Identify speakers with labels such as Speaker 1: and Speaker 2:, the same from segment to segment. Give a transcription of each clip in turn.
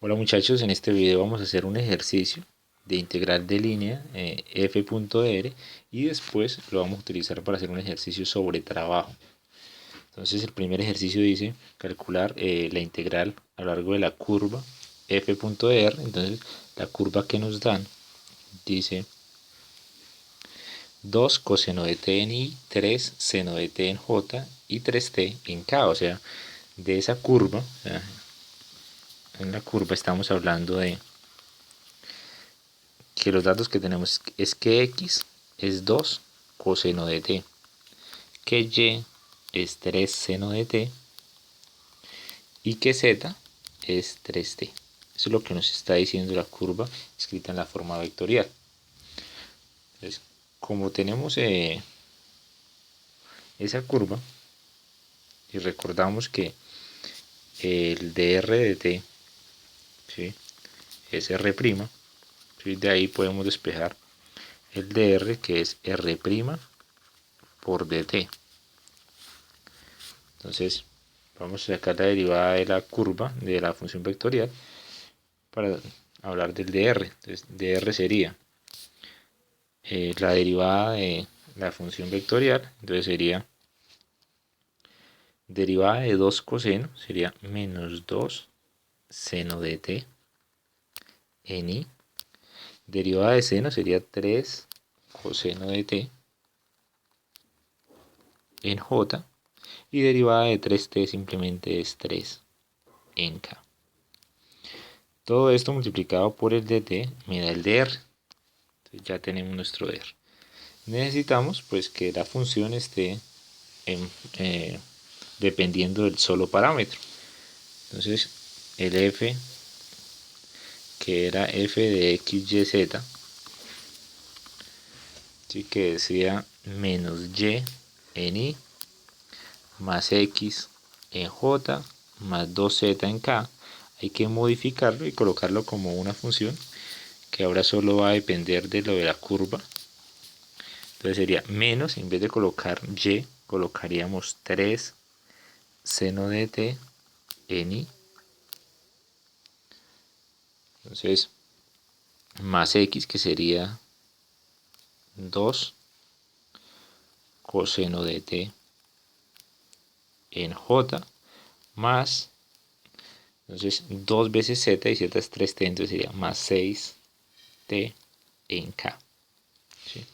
Speaker 1: Hola muchachos, en este video vamos a hacer un ejercicio de integral de línea f.r y después lo vamos a utilizar para hacer un ejercicio sobre trabajo. Entonces el primer ejercicio dice calcular la integral a lo largo de la curva f.r. Entonces la curva que nos dan dice 2 coseno de t en i, 3 seno de t en j y 3t en k. O sea, de esa curva, en la curva estamos hablando de que los datos que tenemos es que x es 2 coseno de t, que y es 3 seno de t y que z es 3t. Eso es lo que nos está diciendo la curva escrita en la forma vectorial. Entonces, como tenemos esa curva y recordamos que el dr de t, ¿sí?, es r', ¿sí?, de ahí podemos despejar el dr, que es r' por dt. Entonces vamos a sacar la derivada de la curva de la función vectorial para hablar del dr. Entonces dr sería la derivada de la función vectorial. Entonces sería derivada de 2 coseno, sería menos 2 seno de t en i. Derivada de seno sería 3 coseno de t en j. Y derivada de 3t simplemente es 3 en k. Todo esto multiplicado por el dt me da el dr. Entonces ya tenemos nuestro dr. Necesitamos pues que la función esté dependiendo del solo parámetro. Entonces el f, que era f de x, y, z, ¿sí?, que decía menos y en i más x en j más 2z en k, hay que modificarlo y colocarlo como una función que ahora solo va a depender de lo de la curva. Entonces sería menos, en vez de colocar y, colocaríamos 3 seno de t en i. Entonces más x, que sería 2 coseno de t en j, más, entonces 2 veces z, y z es 3t, entonces sería más 6t en k, ¿sí?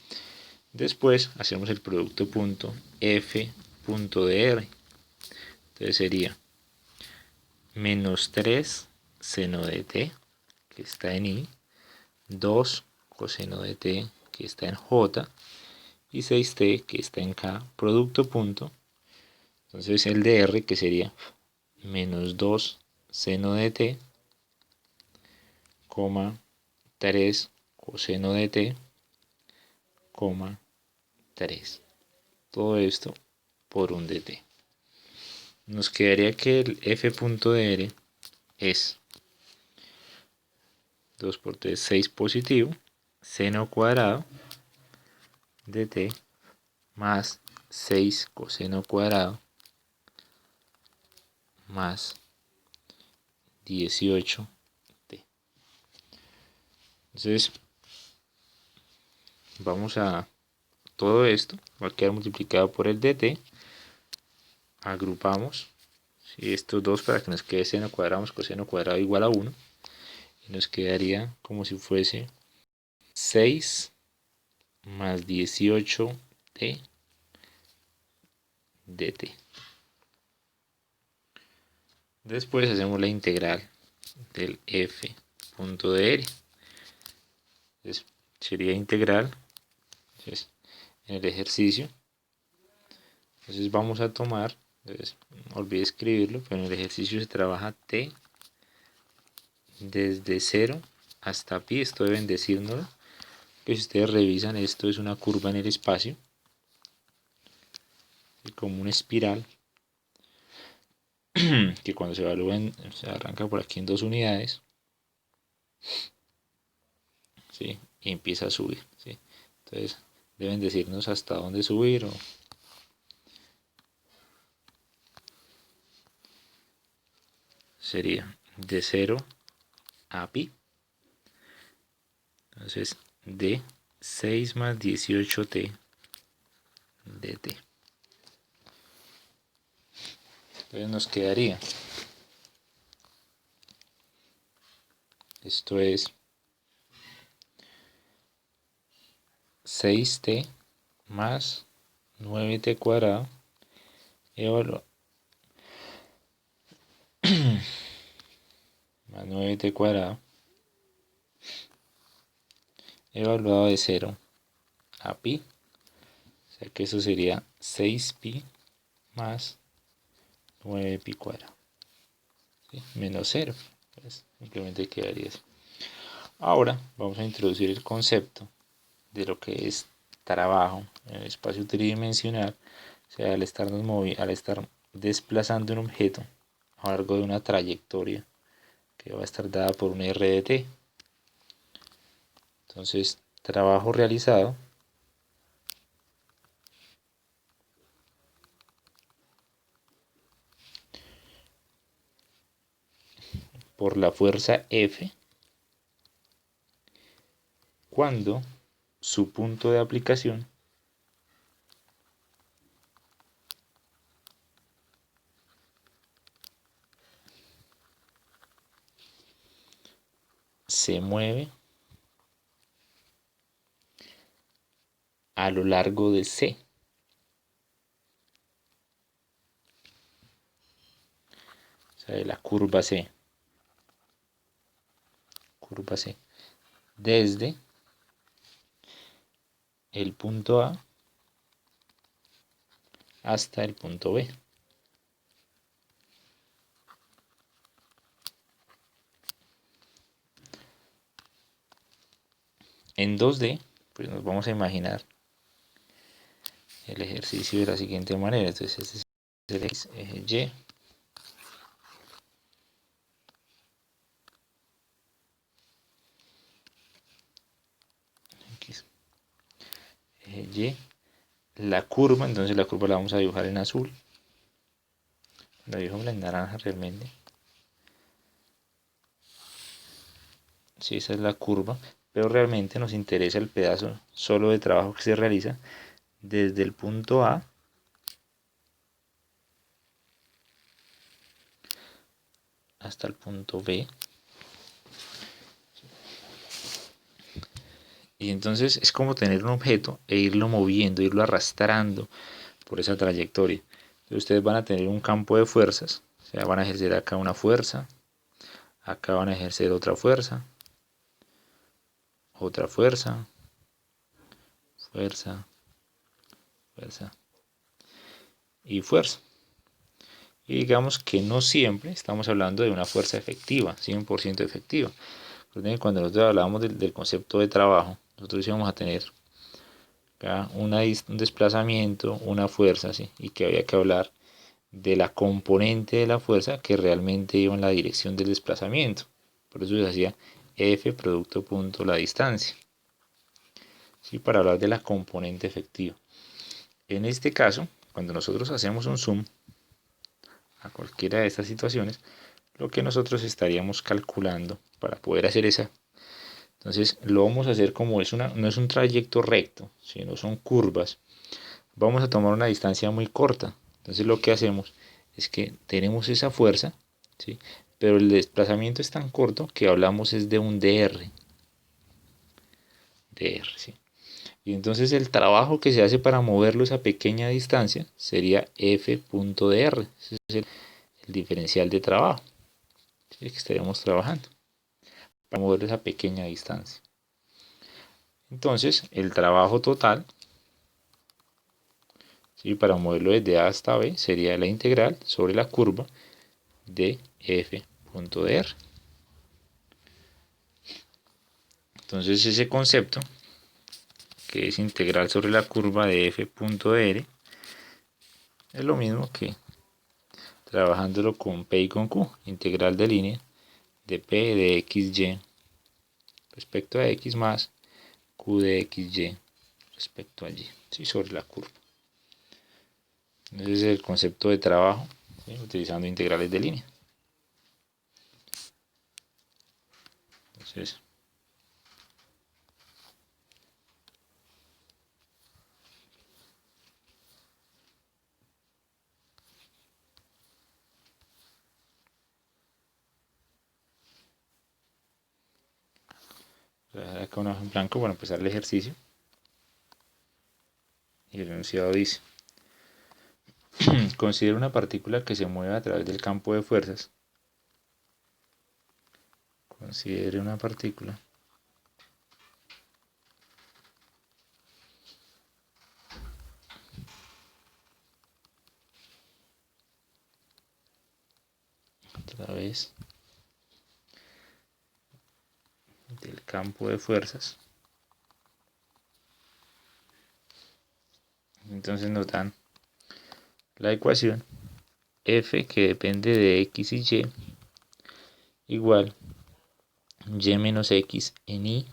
Speaker 1: Después hacemos el producto punto f punto dr. Entonces sería menos 3 seno de t, que está en i, 2 coseno de t, que está en j, y 6t, que está en k, producto punto. Entonces el dr, que sería menos 2 seno de t, 3 coseno de t, 3. Todo esto por un dt. Nos quedaría que el f.dr es 2 por 3, 6 positivo, seno cuadrado de t más 6 coseno cuadrado más 18t. Entonces vamos a todo esto, va a quedar multiplicado por el dt. Agrupamos, ¿sí?, estos dos para que nos quede seno cuadrado más coseno cuadrado igual a 1. Y nos quedaría como si fuese 6 más 18t dt. Después hacemos la integral del f.dr. Entonces sería integral, entonces, en el ejercicio. Entonces vamos a tomar, entonces olvidé escribirlo, pero en el ejercicio se trabaja t desde 0 hasta pi. Esto deben decírnoslo, que si ustedes revisan, esto es una curva en el espacio, como una espiral, que cuando se evalúa se arranca por aquí en 2 unidades, ¿sí?, y empieza a subir, ¿sí? Entonces deben decirnos hasta dónde subir, o sería de 0 a pi. Entonces de 6 más 18t dt. Entonces nos quedaría, esto es 6t más 9t cuadrado evaluado más 9t cuadrado evaluado de 0 a pi. O sea que eso sería 6pi más 9pi cuadrado, ¿sí? Menos 0. Pues simplemente quedaría así. Ahora vamos a introducir el concepto de lo que es trabajo en el espacio tridimensional. O sea, al estar desplazando un objeto a lo largo de una trayectoria que va a estar dada por un r de t. Entonces, trabajo realizado por la fuerza F cuando su punto de aplicación se mueve a lo largo de C. O sea, de la curva C. Curva C. Desde el punto A hasta el punto B. En 2D, pues nos vamos a imaginar el ejercicio de la siguiente manera. Entonces, este es el eje Y. Eje Y. La curva, entonces la curva la vamos a dibujar en azul. La dibujo en naranja realmente. Sí, esa es la curva, pero realmente nos interesa el pedazo solo de trabajo que se realiza desde el punto A hasta el punto B. Y entonces es como tener un objeto e irlo moviendo, irlo arrastrando por esa trayectoria. Entonces ustedes van a tener un campo de fuerzas, o sea, van a ejercer acá una fuerza, acá van a ejercer otra fuerza, fuerza, fuerza y fuerza. Y digamos que no siempre estamos hablando de una fuerza efectiva, 100% efectiva. Cuando nosotros hablábamos del concepto de trabajo, nosotros íbamos a tener acá un desplazamiento, una fuerza, ¿sí? Y que había que hablar de la componente de la fuerza que realmente iba en la dirección del desplazamiento. Por eso se hacía F producto punto la distancia, ¿sí? Para hablar de la componente efectiva. En este caso, cuando nosotros hacemos un zoom a cualquiera de estas situaciones, lo que nosotros estaríamos calculando para poder hacer esa. Entonces lo vamos a hacer como no es un trayecto recto, sino son curvas. Vamos a tomar una distancia muy corta. Entonces lo que hacemos es que tenemos esa fuerza, ¿sí? Pero el desplazamiento es tan corto que hablamos es de un dr. ¿Sí? Y entonces el trabajo que se hace para moverlo esa pequeña distancia sería F.dr. Ese es el diferencial de trabajo, ¿sí? Que estaríamos trabajando para mover esa pequeña distancia. Entonces el trabajo total, ¿sí? Para moverlo desde A hasta B sería la integral sobre la curva de F.dr. Entonces ese concepto, que es integral sobre la curva de F.dr, es lo mismo que trabajándolo con P y con Q, integral de línea de P de XY respecto a X más Q de XY respecto a Y, ¿sí? Sobre la curva. Ese es el concepto de trabajo, ¿sí? Utilizando integrales de línea. Entonces, voy a dejar acá una hoja en blanco para empezar el ejercicio. Y el enunciado dice: considera una partícula que se mueve a través del campo de fuerzas. Considere una partícula a través del campo de fuerzas. Entonces nos dan la ecuación F, que depende de X y Y, igual Y menos X en I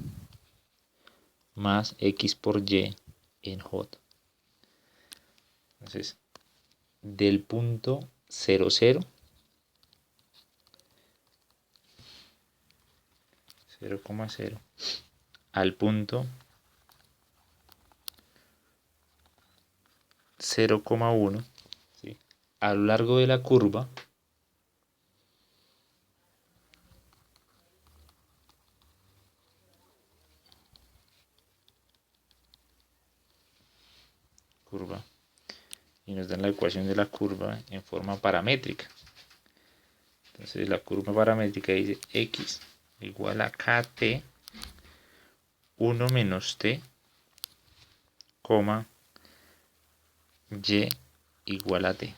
Speaker 1: más X por Y en J. Entonces, del punto 0, 0, 0,0 al punto 0,1, ¿sí?, a lo largo de la curva y nos dan la ecuación de la curva en forma paramétrica. Entonces la curva paramétrica dice X igual a KT 1 menos T, Y igual a T.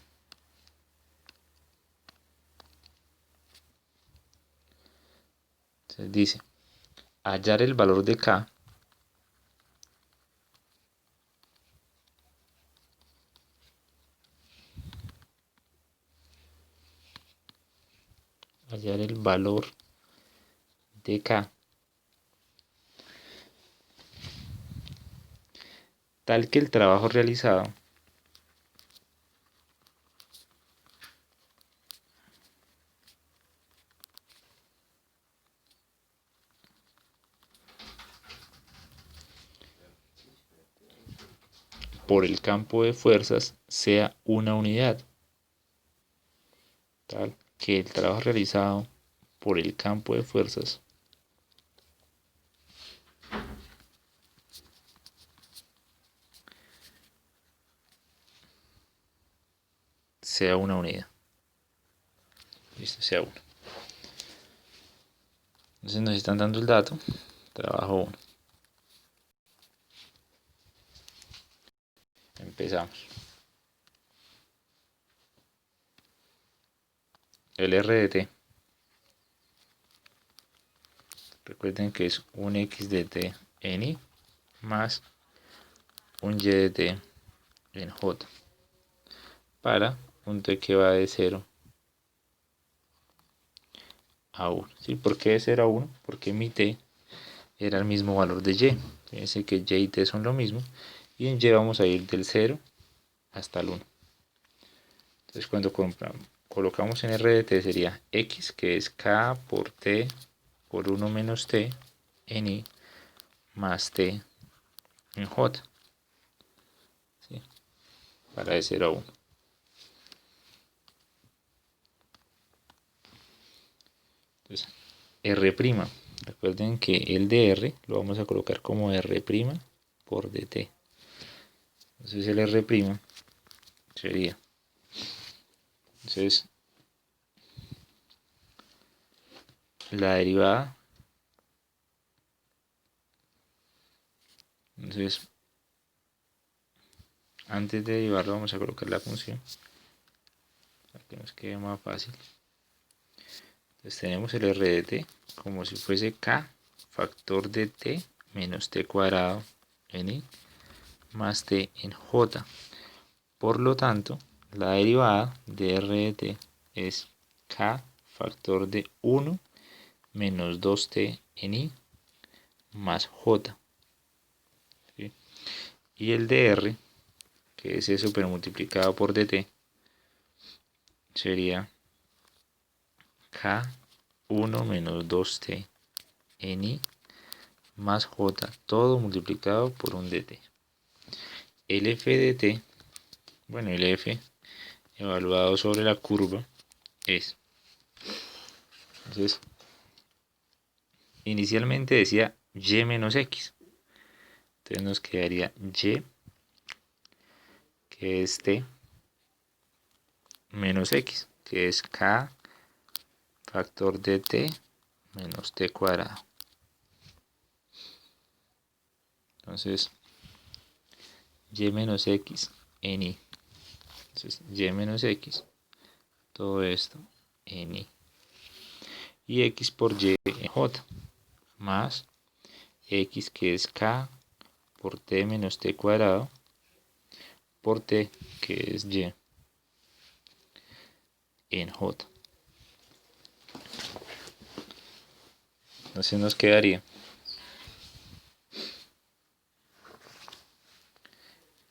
Speaker 1: Entonces dice, hallar el valor de K tal que el trabajo realizado por el campo de fuerzas sea una unidad. Tal que el trabajo realizado por el campo de fuerzas sea una unidad. Listo, sea 1. Entonces nos están dando el dato, trabajo 1. Empezamos. El R de T, recuerden que es un X de T en I más un Y de T en J, para un T que va de 0 a 1. ¿Sí? ¿Por qué de 0 a 1? Porque mi T era el mismo valor de Y. Fíjense que Y y T son lo mismo. Y en Y vamos a ir del 0 hasta el 1. Entonces cuando colocamos en R de T sería X, que es K por T por 1 menos T en I más T en J. ¿Sí? Para de 0 a 1. Entonces, R'. Recuerden que el de R lo vamos a colocar como R' por dt. Entonces el R' sería, entonces, la derivada, entonces, antes de derivarlo vamos a colocar la función para que nos quede más fácil. Entonces tenemos el R de t como si fuese k factor de t menos t cuadrado en i más t en j. Por lo tanto, la derivada de R de t es k factor de 1 menos 2t en i más j. ¿Sí? Y el de r, que es eso pero multiplicado por dt, sería k1 menos 2t en i más j, todo multiplicado por un dt. El f de t, bueno, el f evaluado sobre la curva es, entonces, inicialmente decía y menos x, entonces nos quedaría y, que es t, menos x, que es k factor de t menos t cuadrado. Entonces, y menos x en i. Entonces, y menos x, todo esto en i. Y x por y en j, más x que es k por t menos t cuadrado, por t que es y en j. Entonces nos quedaría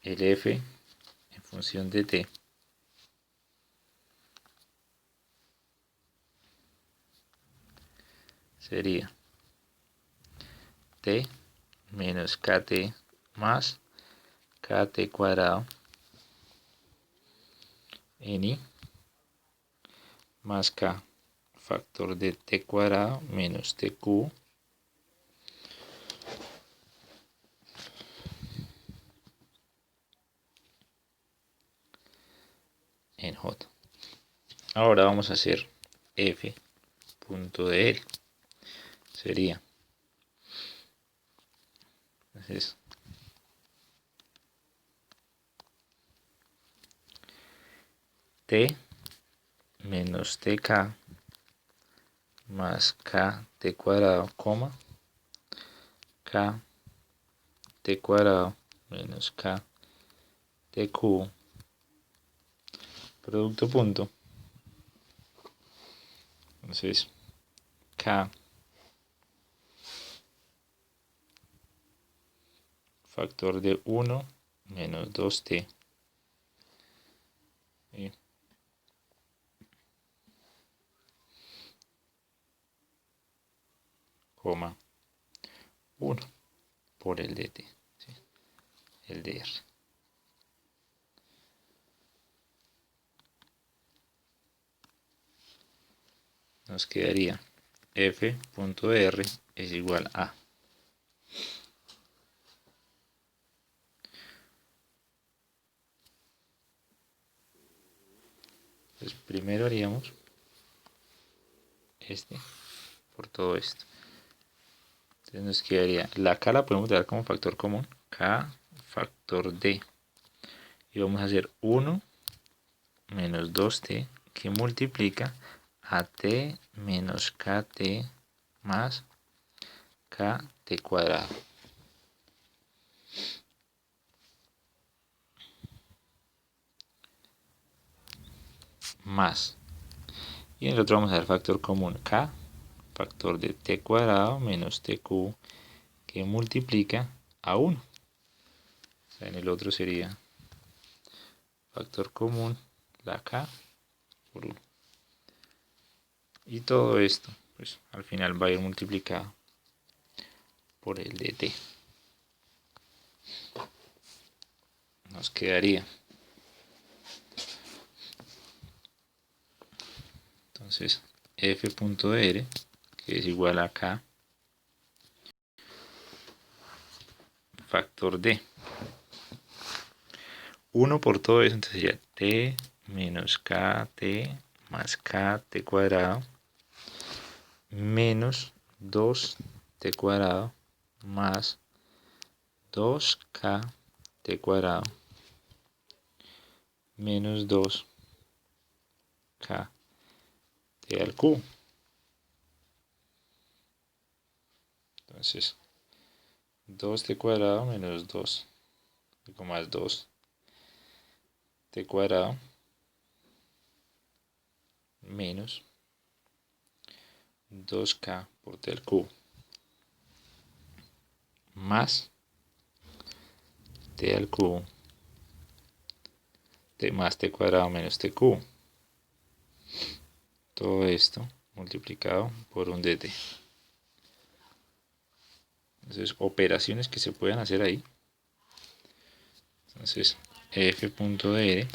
Speaker 1: el f en función de t sería t menos kt más kt cuadrado en i más k factor de t cuadrado menos t cubo en j. Ahora vamos a hacer f punto de l. Sería, entonces, t menos tk más kt cuadrado, coma, k t cuadrado menos k t cubo, producto punto. Entonces, k factor de 1 menos 2t, ¿sí? Coma 1 por el dt, ¿sí? El dr. Nos quedaría f.r es igual a entonces primero haríamos este por todo esto. Entonces nos quedaría, la k la podemos dar como factor común, k factor d, y vamos a hacer 1 menos 2t que multiplica a t menos kt más kt cuadrado. Más. Y en el otro vamos a dar factor común, k factor de t cuadrado menos t cubo que multiplica a 1. O sea, en el otro sería factor común, la k por 1. Y todo esto, pues al final va a ir multiplicado por el dt. Nos quedaría, entonces, f.r, que es igual a k factor d. 1 por todo eso, entonces sería t menos kt más kt cuadrado menos 2t cuadrado más 2kt cuadrado menos 2kt al cubo. Entonces, 2t cuadrado menos 2 más 2t cuadrado menos 2k por t al cubo más t al cubo t más t cuadrado menos t cubo. Todo esto multiplicado por un dt. Entonces, operaciones que se puedan hacer ahí. Entonces, f.r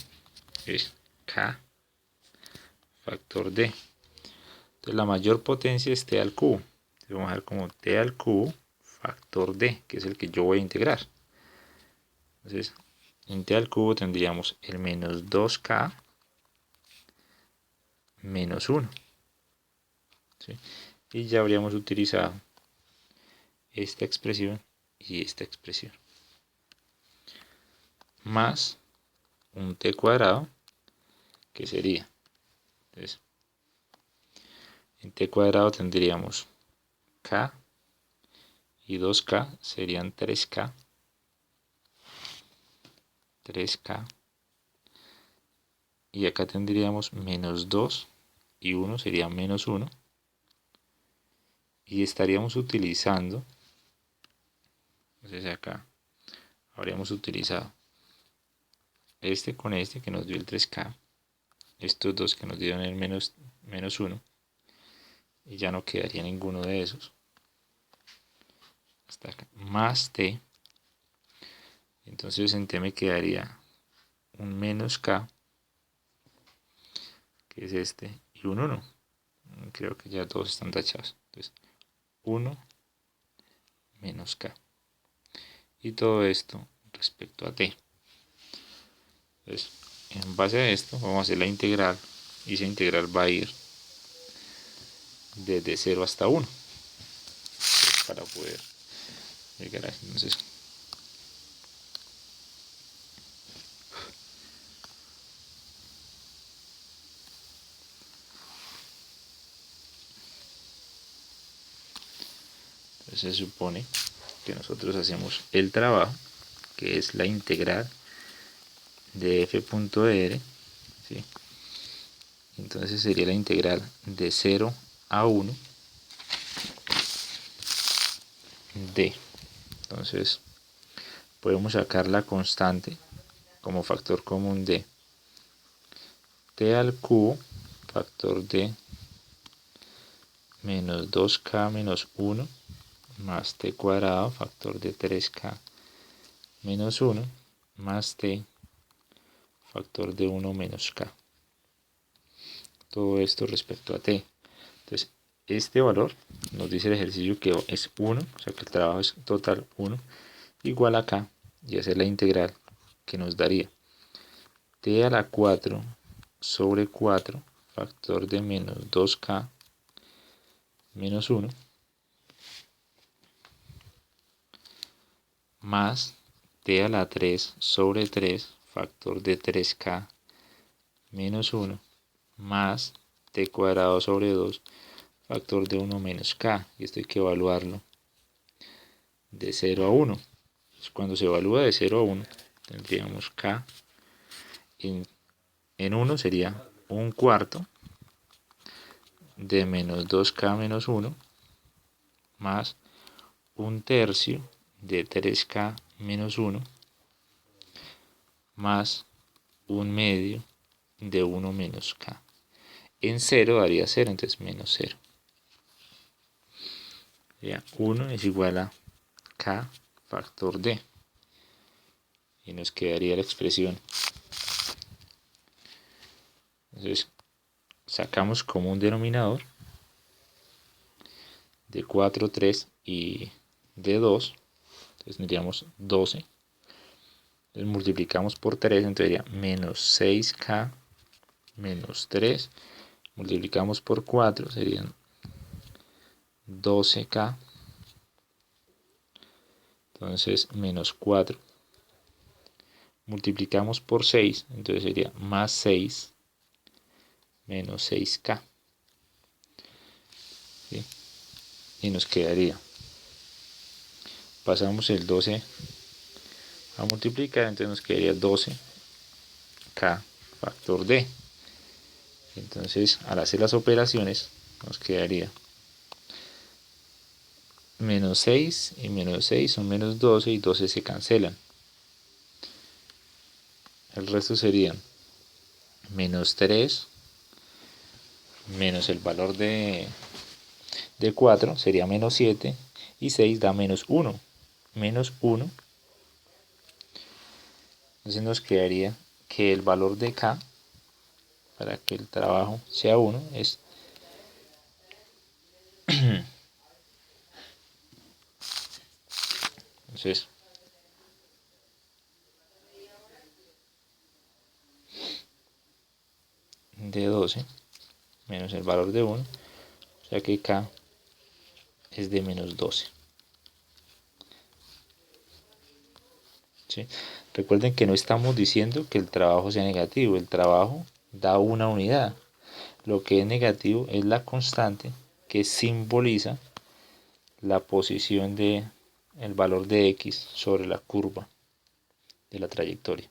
Speaker 1: es k factor d. Entonces, la mayor potencia es t al cubo. Entonces, vamos a ver como t al cubo factor d, que es el que yo voy a integrar. Entonces, en t al cubo tendríamos el menos 2k menos 1. ¿Sí? Y ya habríamos utilizado esta expresión y esta expresión. Más un t cuadrado, que sería, entonces, en t cuadrado tendríamos k y 2k serían 3k. 3k. Y acá tendríamos menos 2 y 1 sería menos 1. Y estaríamos utilizando, entonces acá habríamos utilizado este con este que nos dio el 3k, estos dos que nos dieron el menos 1, y ya no quedaría ninguno de esos, hasta acá, más t. Entonces en t me quedaría un menos k, que es este, y un 1. Creo que ya todos están tachados. Entonces 1 menos k. Y todo esto respecto a t. Entonces, en base a esto, vamos a hacer la integral. Y esa integral va a ir desde 0 hasta 1. Para poder llegar a esto. Entonces, se supone que nosotros hacemos el trabajo, que es la integral de f.r, ¿sí? Entonces sería la integral de 0 a 1 de. Entonces podemos sacar la constante como factor común de t al cubo factor de menos 2k menos 1 más t cuadrado factor de 3k menos 1 más t factor de 1 menos k. Todo esto respecto a t. Entonces, este valor nos dice el ejercicio que es 1, o sea que el trabajo es total 1, igual a k, y hacer la integral que nos daría t a la 4 sobre 4 factor de menos 2k menos 1 más t a la 3 sobre 3 factor de 3k menos 1 más t cuadrado sobre 2 factor de 1 menos k, y esto hay que evaluarlo de 0 a 1. Entonces, cuando se evalúa de 0 a 1 tendríamos k en 1 sería un cuarto de menos 2k menos 1 más un tercio de 3k menos 1 más un medio de 1 menos k. En 0 daría 0, entonces menos 0. Ya, 1 es igual a k factor d. Y nos quedaría la expresión. Entonces sacamos como un denominador de 4, 3 y de 2. Entonces tendríamos 12. Entonces multiplicamos por 3, entonces sería menos 6k menos 3. Multiplicamos por 4, serían 12k. Entonces menos 4. Multiplicamos por 6, entonces sería más 6 menos 6k. ¿Sí? Y nos quedaría. Pasamos el 12 a multiplicar, entonces nos quedaría 12k factor d. Entonces al hacer las operaciones nos quedaría menos 6 y menos 6 son menos 12 y 12 se cancelan. El resto serían menos 3 menos el valor de 4 sería menos 7 y 6 da menos 1. Menos 1. Entonces nos quedaría que el valor de K, para que el trabajo sea 1, es entonces de 12 menos el valor de 1, o sea que K es de menos 12. ¿Sí? Recuerden que no estamos diciendo que el trabajo sea negativo, el trabajo da una unidad. Lo que es negativo es la constante que simboliza la posición de el valor de X sobre la curva de la trayectoria.